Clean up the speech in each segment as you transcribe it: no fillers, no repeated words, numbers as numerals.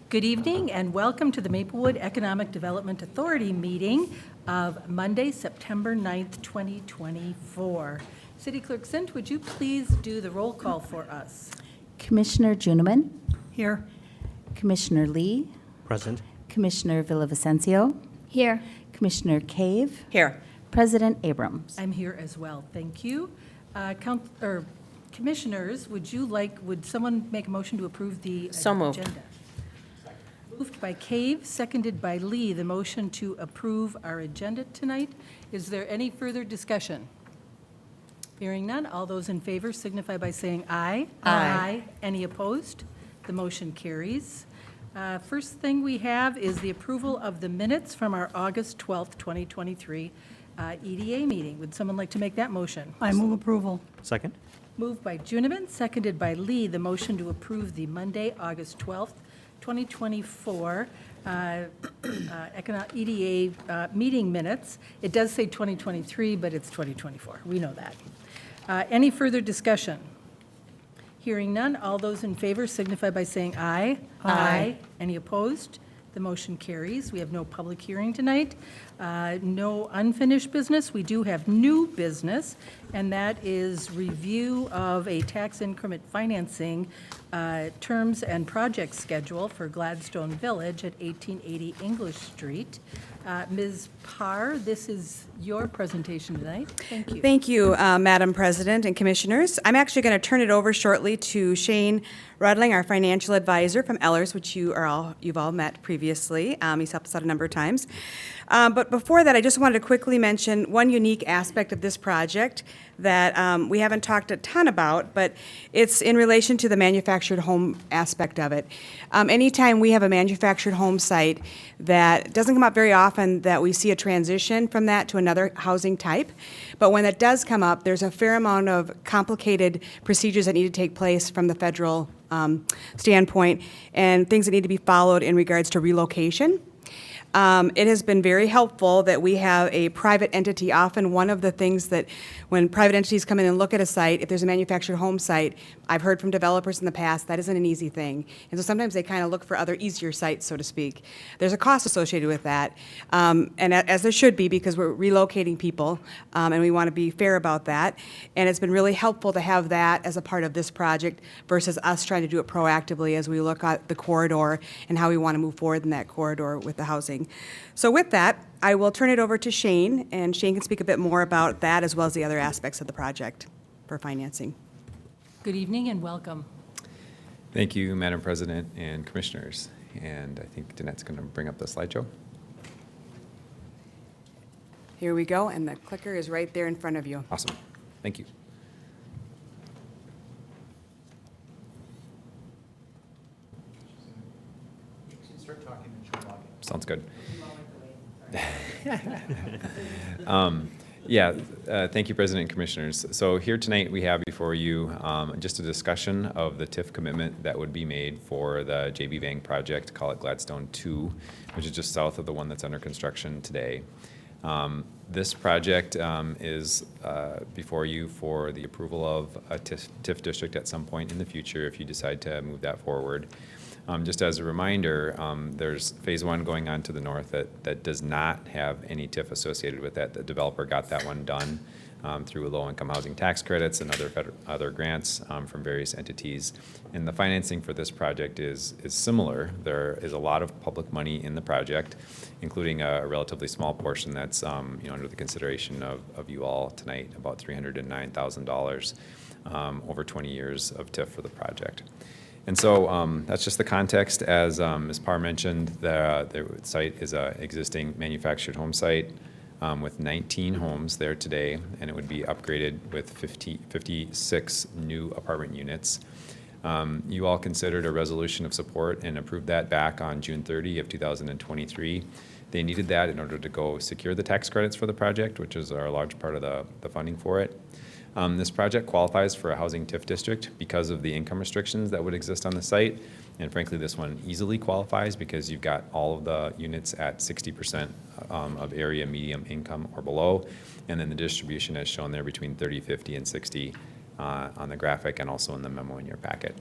Good evening and welcome to the Maplewood Economic Development Authority meeting of Monday, September 9th, 2024. City Clerk Sint, would you please do the roll call for us? Commissioner Juniman. Here. Commissioner Lee. Present. Commissioner Villavicencio. Here. Commissioner Cave. Here. President Abrams. I'm here as well. Thank you. Commissioners, would someone make a motion to approve the So moved. agenda? Moved by Cave, seconded by Lee, the motion to approve our agenda tonight. Is there any further discussion? Hearing none, all those in favor signify by saying aye. Aye. Any opposed? The motion carries. First thing we have is the approval of the minutes from our August 12th, 2023 EDA meeting. Would someone like to make that motion? I move approval. Second. Moved by Juniman, seconded by Lee, the motion to approve the Monday, August 12th, 2024 EDA meeting minutes. It does say 2023, but it's 2024. We know that. Any further discussion? Hearing none, all those in favor signify by saying aye. Aye. Any opposed? The motion carries. We have no public hearing tonight. No unfinished business. We do have new business, and that is review of a tax increment financing terms and project schedule for Gladstone Village at 1880 English Street. Ms. Parr, this is your presentation tonight. Thank you. Thank you, Madam President and Commissioners. I'm actually going to turn it over shortly to Shane Rudling, our financial advisor from Ellers, which you've all met previously. He's helped us out a number of times. But before that, I just wanted to quickly mention one unique aspect of this project that we haven't talked a ton about, but it's in relation to the manufactured home aspect of it. Anytime we have a manufactured home site, that doesn't come up very often that we see a transition from that to another housing type. But when that does come up, there's a fair amount of complicated procedures that need to take place from the federal standpoint and things that need to be followed in regards to relocation. It has been very helpful that we have a private entity. Often one of the things that when private entities come in and look at a site, if there's a manufactured home site, I've heard from developers in the past, that isn't an easy thing. And so sometimes they kind of look for other easier sites, so to speak. There's a cost associated with that, and as there should be because we're relocating people, and we want to be fair about that. And it's been really helpful to have that as a part of this project versus us trying to do it proactively as we look at the corridor and how we want to move forward in that corridor with the housing. So with that, I will turn it over to Shane, and Shane can speak a bit more about that as well as the other aspects of the project for financing. Good evening and welcome. Thank you, Madam President and Commissioners. And I think Danette's going to bring up the slideshow. Here we go, and the clicker is right there in front of you. Awesome. Thank you. Sounds good. Thank you, President and Commissioners. So here tonight we have before you just a discussion of the TIF commitment that would be made for the JB Vang project, call it Gladstone 2, which is just south of the one that's under construction today. This project is before you for the approval of a TIF district at some point in the future if you decide to move that forward. Just as a reminder, there's phase one going on to the north that does not have any TIF associated with that. The developer got that one done through low-income housing tax credits and other grants from various entities. And the financing for this project is similar. There is a lot of public money in the project, including a relatively small portion that's under the consideration of you all tonight, about $309,000 over 20 years of TIF for the project. And so that's just the context. As Ms. Parr mentioned, the site is an existing manufactured home site with 19 homes there today, and it would be upgraded with 56 new apartment units. You all considered a resolution of support and approved that back on June 30 of 2023. They needed that in order to go secure the tax credits for the project, which is a large part of the funding for it. This project qualifies for a housing TIF district because of the income restrictions that would exist on the site. And frankly, this one easily qualifies because you've got all of the units at 60% of area medium income or below. And then the distribution is shown there between 30, 50, and 60 on the graphic and also in the memo in your packet.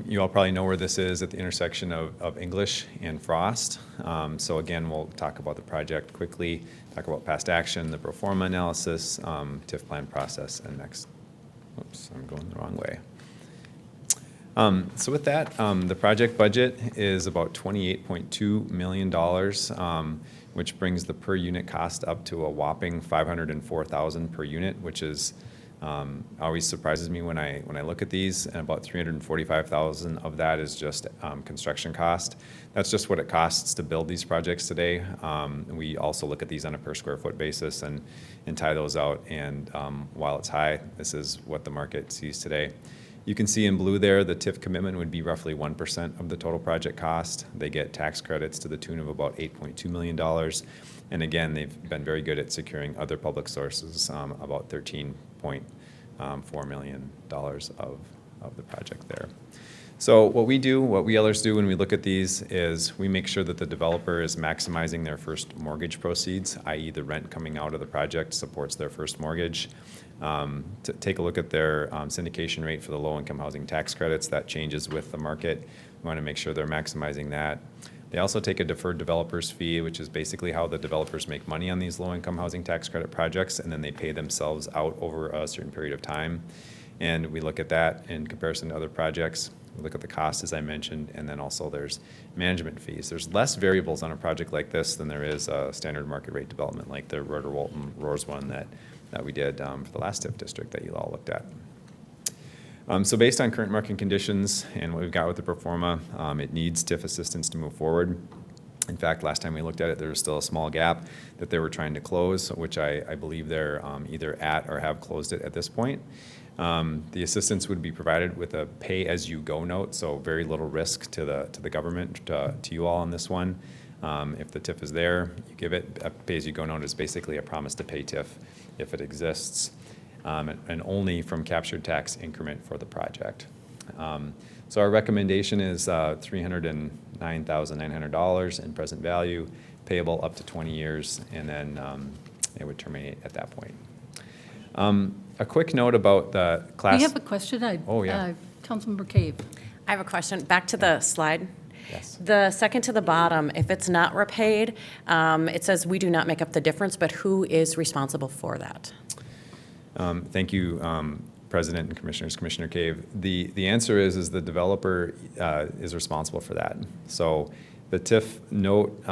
You all probably know where this is at the intersection of English and Frost. So again, we'll talk about the project quickly, talk about past action, the pro forma analysis, TIF plan process, and next. Oops, I'm going the wrong way. So with that, the project budget is about $28.2 million, which brings the per unit cost up to a whopping $504,000 per unit, which is always surprises me when I look at these, and about $345,000 of that is just construction cost. That's just what it costs to build these projects today. We also look at these on a per square foot basis and tie those out. And while it's high, this is what the market sees today. You can see in blue there, the TIF commitment would be roughly 1% of the total project cost. They get tax credits to the tune of about $8.2 million. And again, they've been very good at securing other public sources, about $13.4 million of the project there. So what we others do when we look at these is we make sure that the developer is maximizing their first mortgage proceeds, i.e. the rent coming out of the project supports their first mortgage. To take a look at their syndication rate for the low-income housing tax credits, that changes with the market. We want to make sure they're maximizing that. They also take a deferred developer's fee, which is basically how the developers make money on these low-income housing tax credit projects, and then they pay themselves out over a certain period of time. And we look at that in comparison to other projects. We look at the cost, as I mentioned, and then also there's management fees. There's less variables on a project like this than there is a standard market rate development like the Roeder-Walton-Roars one that we did for the last TIF district that you all looked at. So based on current market conditions and what we've got with the pro forma, it needs TIF assistance to move forward. In fact, last time we looked at it, there was still a small gap that they were trying to close, which I believe they're either at or have closed it at this point. The assistance would be provided with a pay-as-you-go note, so very little risk to the government, to you all on this one. If the TIF is there, you give it. A pay-as-you-go note is basically a promise to pay TIF if it exists, and only from captured tax increment for the project. So our recommendation is $309,900 in present value, payable up to 20 years, and then it would terminate at that point. A quick note about the class. We have a question. Oh, yeah. Councilmember Cave. I have a question. Back to the slide. Yes. The second to the bottom, if it's not repaid, it says we do not make up the difference, but who is responsible for that? Thank you, President and Commissioners. Commissioner Cave. The answer is the developer is responsible for that. So the TIF note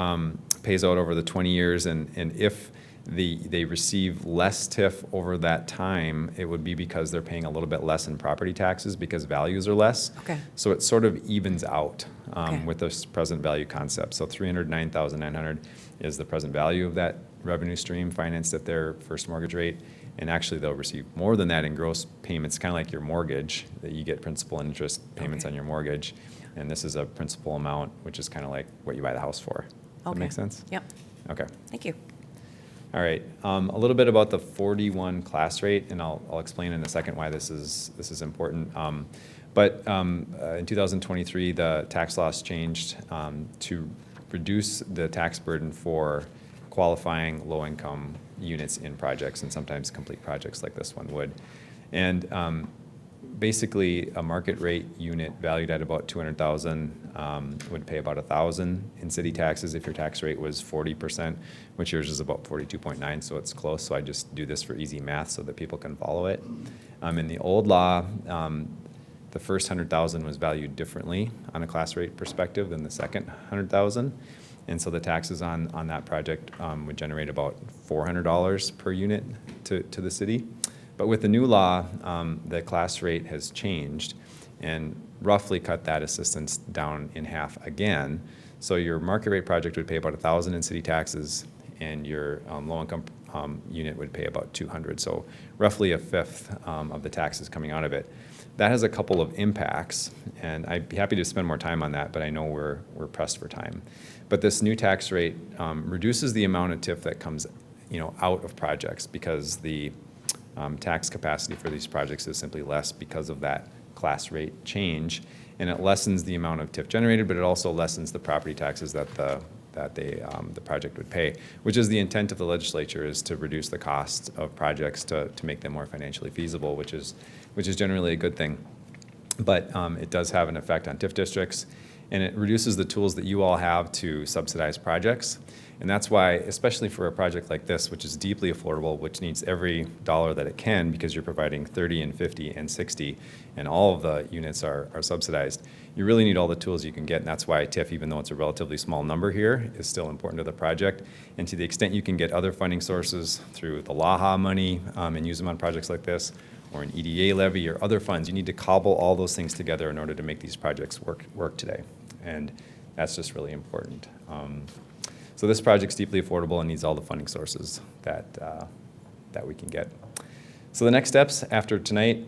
pays out over the 20 years, and if they receive less TIF over that time, it would be because they're paying a little bit less in property taxes because values are less. Okay. So it sort of evens out Okay. with this present value concept. So $309,900 is the present value of that revenue stream financed at their first mortgage rate. And actually, they'll receive more than that in gross payments, kind of like your mortgage, that you get principal and interest payments Okay. on your mortgage. And this is a principal amount, which is kind of like what you buy the house for. Does that Okay. make sense? Yep. Okay. Thank you. All right. A little bit about the 41 class rate, and I'll explain in a second why this is important. But in 2023, the tax laws changed to reduce the tax burden for qualifying low-income units in projects, and sometimes complete projects like this one would. And basically, a market rate unit valued at about $200,000 would pay about $1,000 in city taxes if your tax rate was 40%, which yours is about 42.9, so it's close. So I just do this for easy math so that people can follow it. In the old law, the first $100,000 was valued differently on a class rate perspective than the second $100,000. And so the taxes on that project would generate about $400 per unit to the city. But with the new law, the class rate has changed and roughly cut that assistance down in half again. So your market rate project would pay about $1,000 in city taxes, and your low-income unit would pay about $200. So roughly a fifth of the taxes coming out of it. That has a couple of impacts, and I'd be happy to spend more time on that, but I know we're pressed for time. But this new tax rate reduces the amount of TIF that comes, out of projects because the tax capacity for these projects is simply less because of that class rate change, and it lessens the amount of TIF generated, but it also lessens the property taxes that the project would pay, which is the intent of the legislature, is to reduce the cost of projects to make them more financially feasible, which is generally a good thing. but it does have an effect on TIF districts, and it reduces the tools that you all have to subsidize projects. And that's why, especially for a project like this, which is deeply affordable, which needs every dollar that it can because you're providing 30 and 50 and 60, and all of the units are subsidized, you really need all the tools you can get. And that's why TIF, even though it's a relatively small number here, is still important to the project. And to the extent you can get other funding sources through the LAHA money and use them on projects like this, or an EDA levy or other funds, you need to cobble all those things together in order to make these projects work today. And that's just really important. So this project's deeply affordable and needs all the funding sources that we can get. So the next steps after tonight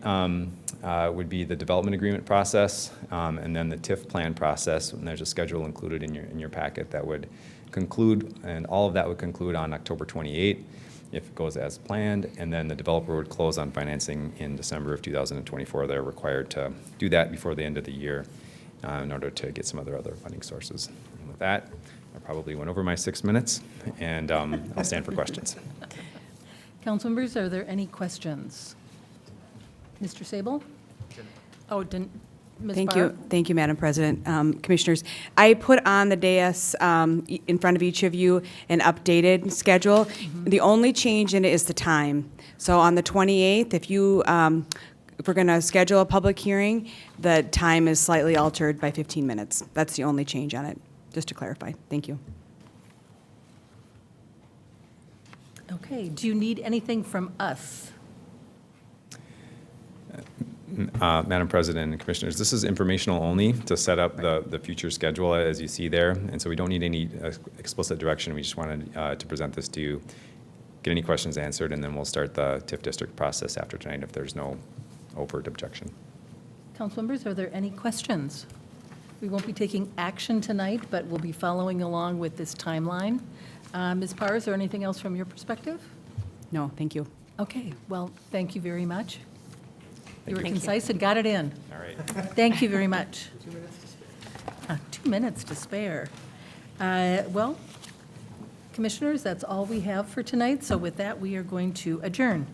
would be the development agreement process and then the TIF plan process. And there's a schedule included in your packet that would conclude, and all of that would conclude on October 28th if it goes as planned. And then the developer would close on financing in December of 2024. They're required to do that before the end of the year in order to get some other funding sources. And with that, I probably went over my 6 minutes, and I'll stand for questions. Council members, are there any questions? Mr. Sable? Oh, didn't, Ms. Barr? Thank you, Madam President. Commissioners, I put on the dais in front of each of you an updated schedule. The only change in it is the time. So on the 28th, if we're going to schedule a public hearing, the time is slightly altered by 15 minutes. That's the only change on it, just to clarify. Thank you. Okay, do you need anything from us? Madam President and Commissioners, this is informational only to set up the future schedule as you see there. And so we don't need any explicit direction. We just wanted to present this to you, get any questions answered, and then we'll start the TIF district process after tonight if there's no overt objection. Council members, are there any questions? We won't be taking action tonight, but we'll be following along with this timeline. Ms. Parr, is there anything else from your perspective? No, thank you. Okay, well, thank you very much. You were Thank you. concise and got it in. All right. Thank you very much. 2 minutes to spare. Well, commissioners, that's all we have for tonight. So with that, we are going to adjourn.